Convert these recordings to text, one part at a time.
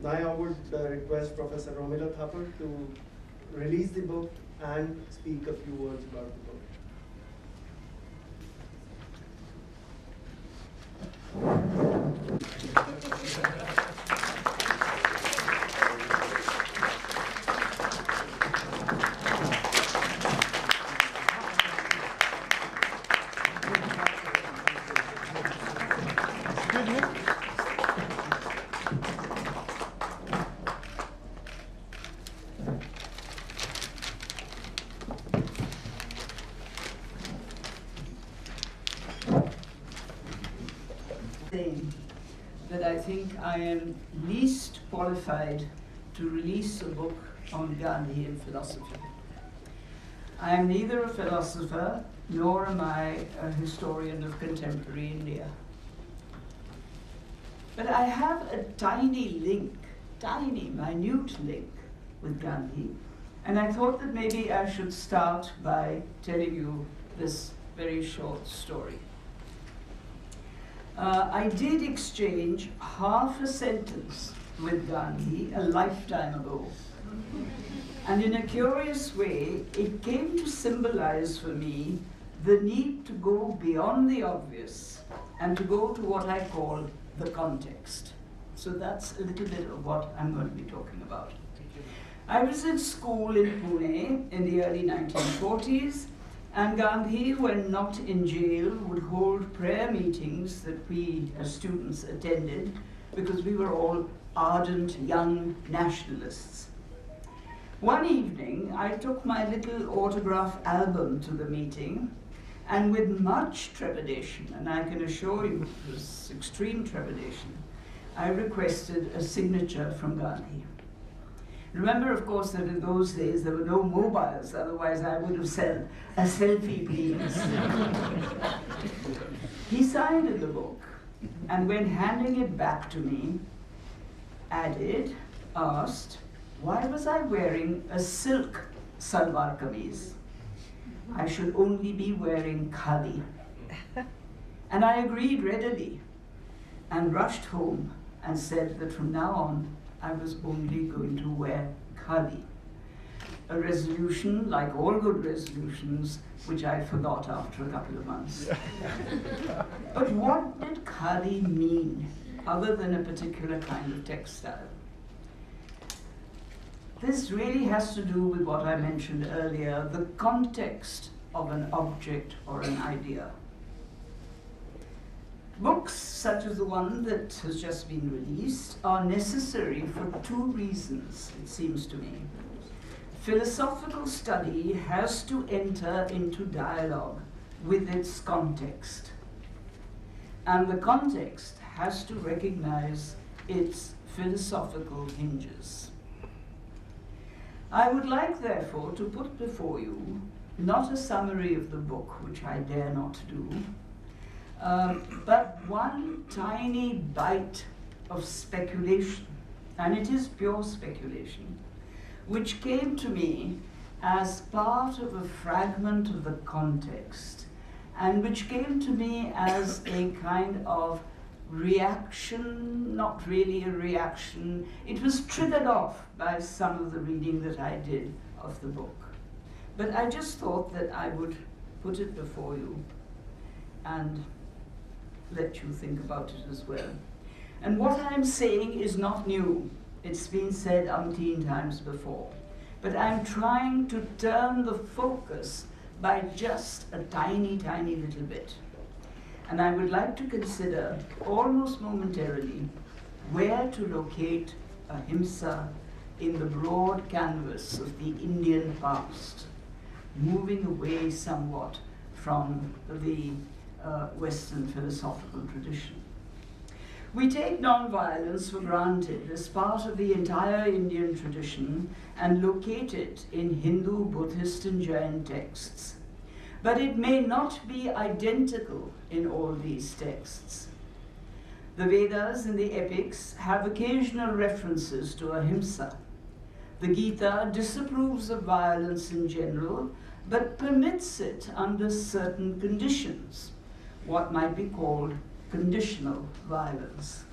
Now I would request Professor Romila Thapar to release the book and speak a few words about the book. That I think I am least qualified to release a book on Gandhi and philosophy. I am neither a philosopher nor am I a historian of contemporary India. But I have a tiny link, tiny, minute link with Gandhi, and I thought that maybe I should start by telling you this very short story. I did exchange half a sentence with Gandhi a lifetime ago. And in a curious way, it came to symbolize for me the need to go beyond the obvious and to go to what I call the context. So that's a little bit of what I'm going to be talking about. I was in school in Pune in the early 1940s, and Gandhi, when not in jail, would hold prayer meetings that we as students attended because we were all ardent young nationalists. One evening, I took my little autograph album to the meeting, and with much trepidation, and I can assure you it was extreme trepidation, I requested a signature from Gandhi. Remember, of course, that in those days there were no mobiles, otherwise I would have said, a selfie, please. He signed in the book, and when handing it back to me, asked, why was I wearing a silk salwar kameez? I should only be wearing khadi. And I agreed readily, and rushed home and said that from now on, I was only going to wear khadi. A resolution, like all good resolutions, which I forgot after a couple of months. But what did khadi mean, other than a particular kind of textile? This really has to do with what I mentioned earlier, the context of an object or an idea. Books such as the one that has just been released are necessary for two reasons, it seems to me. Philosophical study has to enter into dialogue with its context, and the context has to recognize its philosophical hinges. I would like, therefore, to put before you not a summary of the book, which I dare not do, but one tiny bite of speculation, and it is pure speculation, which came to me as part of a fragment of the context, and which came to me as a kind of reaction, not really a reaction. It was triggered off by some of the reading that I did of the book. But I just thought that I would put it before you and let you think about it as well. And what I'm saying is not new. It's been said umpteen times before. But I'm trying to turn the focus by just a tiny, tiny little bit. And I would like to consider, almost momentarily, where to locate ahimsa in the broad canvas of the Indian past, moving away somewhat from the Western philosophical tradition. We take nonviolence for granted as part of the entire Indian tradition and locate it in Hindu, Buddhist, and Jain texts. But it may not be identical in all these texts. The Vedas and the epics have occasional references to ahimsa. The Gita disapproves of violence in general, but permits it under certain conditions, what might be called conditional violence.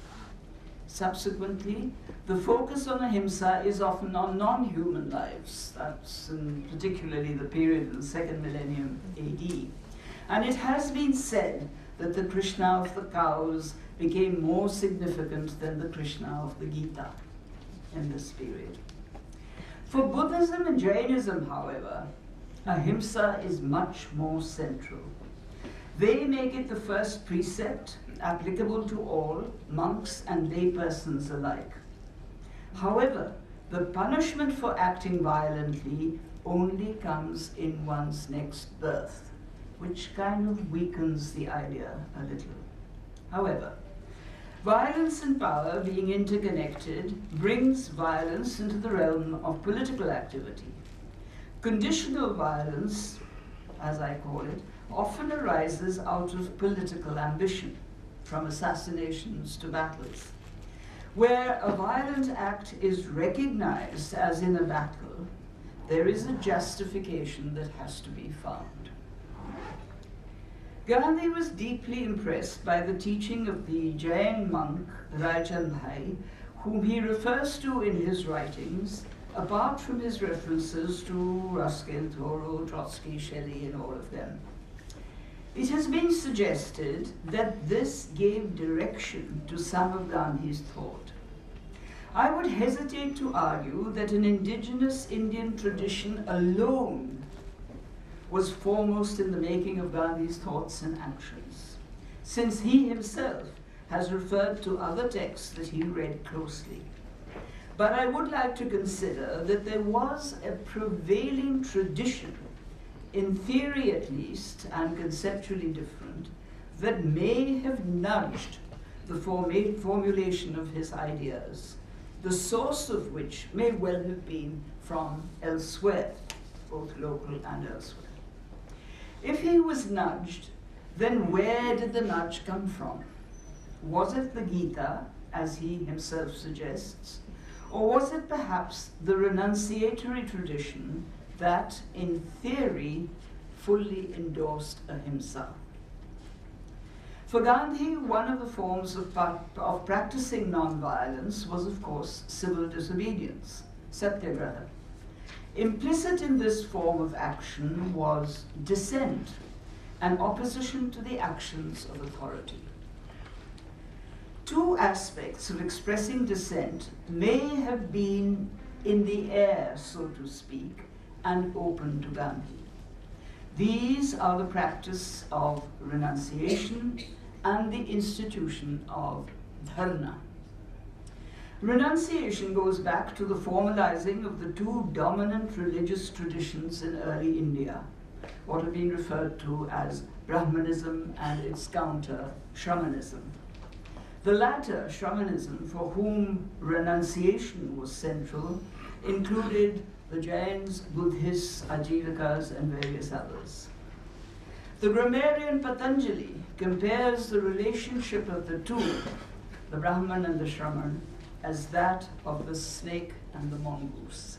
Subsequently, the focus on ahimsa is often on non-human lives. That's particularly the period in the second millennium AD. And it has been said that the Krishna of the cows became more significant than the Krishna of the Gita in this period. For Buddhism and Jainism, however, ahimsa is much more central. They make it the first precept applicable to all, monks and laypersons alike. However, the punishment for acting violently only comes in one's next birth, which kind of weakens the idea a little. However, violence and power being interconnected brings violence into the realm of political activity. Conditional violence, as I call it, often arises out of political ambition, from assassinations to battles. Where a violent act is recognized as in a battle, there is a justification that has to be found. Gandhi was deeply impressed by the teaching of the Jain monk Rajchandbhai, whom he refers to in his writings, apart from his references to Ruskin, Thoreau, Trotsky, Shelley, and all of them. It has been suggested that this gave direction to some of Gandhi's thought. I would hesitate to argue that an indigenous Indian tradition alone was foremost in the making of Gandhi's thoughts and actions, since he himself has referred to other texts that he read closely. But I would like to consider that there was a prevailing tradition, in theory at least, and conceptually different, that may have nudged the formulation of his ideas, the source of which may well have been from elsewhere, both local and elsewhere. If he was nudged, then where did the nudge come from? Was it the Gita, as he himself suggests, or was it perhaps the renunciatory tradition that, in theory, fully endorsed ahimsa? For Gandhi, one of the forms of practicing non-violence was, of course, civil disobedience, satyagraha. Implicit in this form of action was dissent and opposition to the actions of authority. Two aspects of expressing dissent may have been in the air, so to speak, and open to Gandhi. These are the practice of renunciation and the institution of dharna. Renunciation goes back to the formalizing of the two dominant religious traditions in early India, what have been referred to as Brahmanism and its counter, Shamanism. The latter, Shamanism, for whom renunciation was central, included the Jains, Buddhists, Ajivikas, and various others. The grammarian Patanjali compares the relationship of the two, the Brahman and the Shraman, as that of the snake and the mongoose.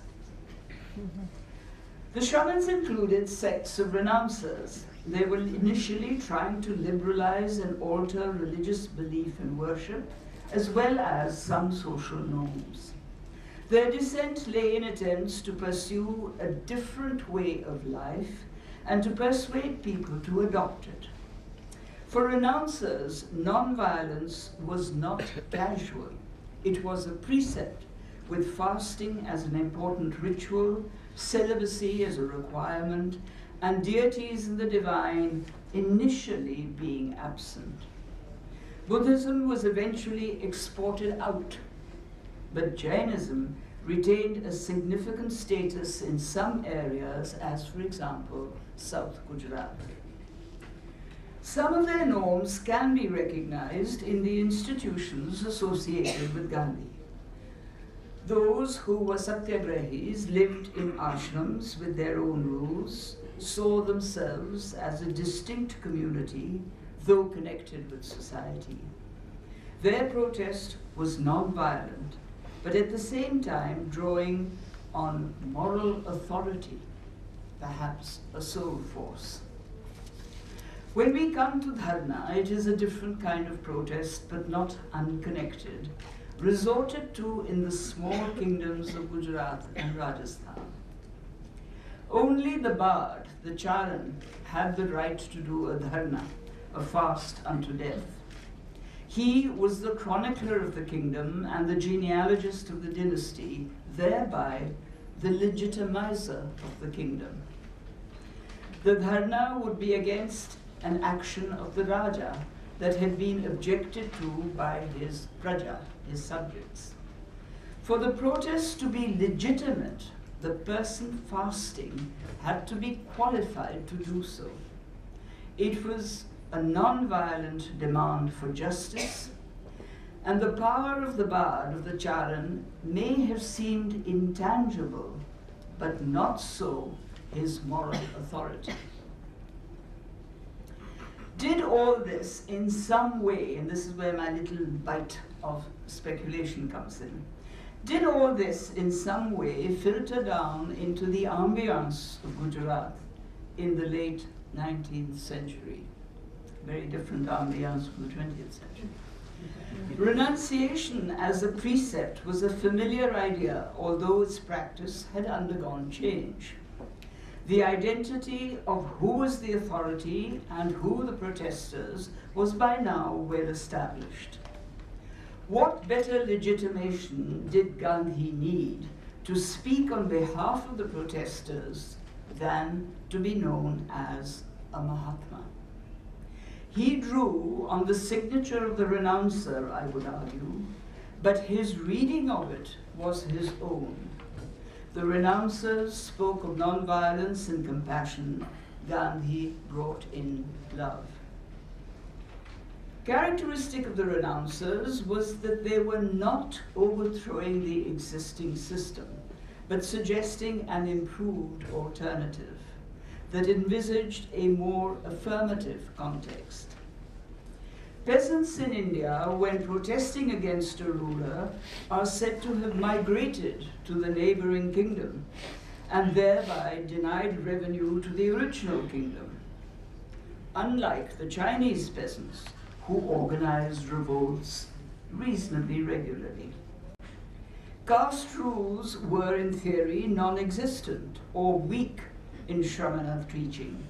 The Shramans included sects of renouncers. They were initially trying to liberalize and alter religious belief and worship, as well as some social norms. Their dissent lay in attempts to pursue a different way of life and to persuade people to adopt it. For renouncers, non-violence was not casual. It was a precept, with fasting as an important ritual, celibacy as a requirement, and deities and the divine initially being absent. Buddhism was eventually exported out, but Jainism retained a significant status in some areas, as for example, South Gujarat. Some of their norms can be recognized in the institutions associated with Gandhi. Those who were satyagrahis lived in ashrams with their own rules, saw themselves as a distinct community, though connected with society. Their protest was non-violent, but at the same time drawing on moral authority, perhaps a soul force. When we come to dharna, it is a different kind of protest, but not unconnected. resorted to in the small kingdoms of Gujarat and Rajasthan. Only the bard, the charan, had the right to do a dharna, a fast unto death. He was the chronicler of the kingdom and the genealogist of the dynasty, thereby the legitimizer of the kingdom. The dharna would be against an action of the Raja that had been objected to by his praja, his subjects. For the protest to be legitimate, the person fasting had to be qualified to do so. It was a non-violent demand for justice, and the power of the bard, of the charan, may have seemed intangible, but not so his moral authority. Did all this in some way, and this is where my little bite of speculation comes in, did all this in some way filter down into the ambience of Gujarat in the late 19th century? Very different ambience from the 20th century. Renunciation as a precept was a familiar idea, although its practice had undergone change. The identity of who was the authority and who the protesters was by now well established. What better legitimation did Gandhi need to speak on behalf of the protesters than to be known as a Mahatma? He drew on the signature of the renouncer, I would argue, but his reading of it was his own. The renouncers spoke of non-violence and compassion. Gandhi brought in love. Characteristic of the renouncers was that they were not overthrowing the existing system, but suggesting an improved alternative that envisaged a more affirmative context. Peasants in India, when protesting against a ruler, are said to have migrated to the neighboring kingdom and thereby denied revenue to the original kingdom, unlike the Chinese peasants who organized revolts reasonably regularly. Caste rules were in theory non-existent or weak in Shramana teaching,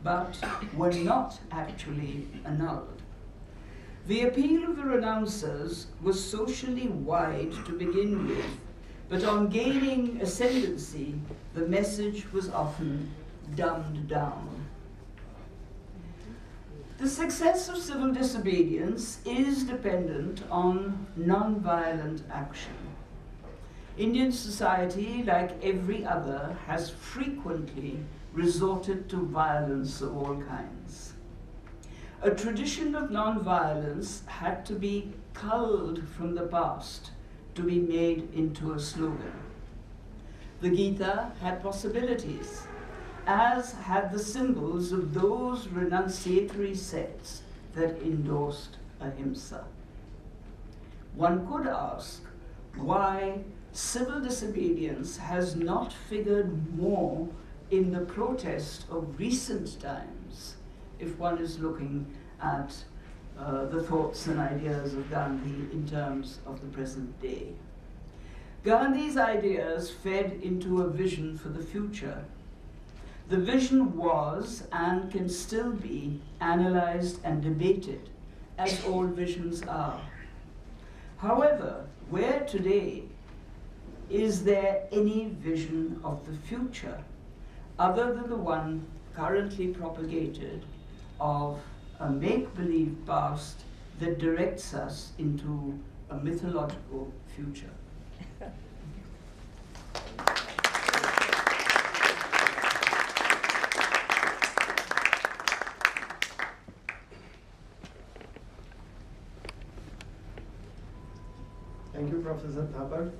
but were not actually annulled. The appeal of the renouncers was socially wide to begin with, but on gaining ascendancy, the message was often dumbed down. The success of civil disobedience is dependent on non-violent action. Indian society, like every other, has frequently resorted to violence of all kinds. A tradition of non-violence had to be culled from the past to be made into a slogan. The Gita had possibilities, as had the symbols of those renunciatory sects that endorsed ahimsa. One could ask why civil disobedience has not figured more in the protest of recent times, if one is looking at the thoughts and ideas of Gandhi in terms of the present day. Gandhi's ideas fed into a vision for the future. The vision was and can still be analyzed and debated, as all visions are. However, where today is there any vision of the future other than the one currently propagated of a make-believe past that directs us into a mythological future? Thank you, Professor Thapar.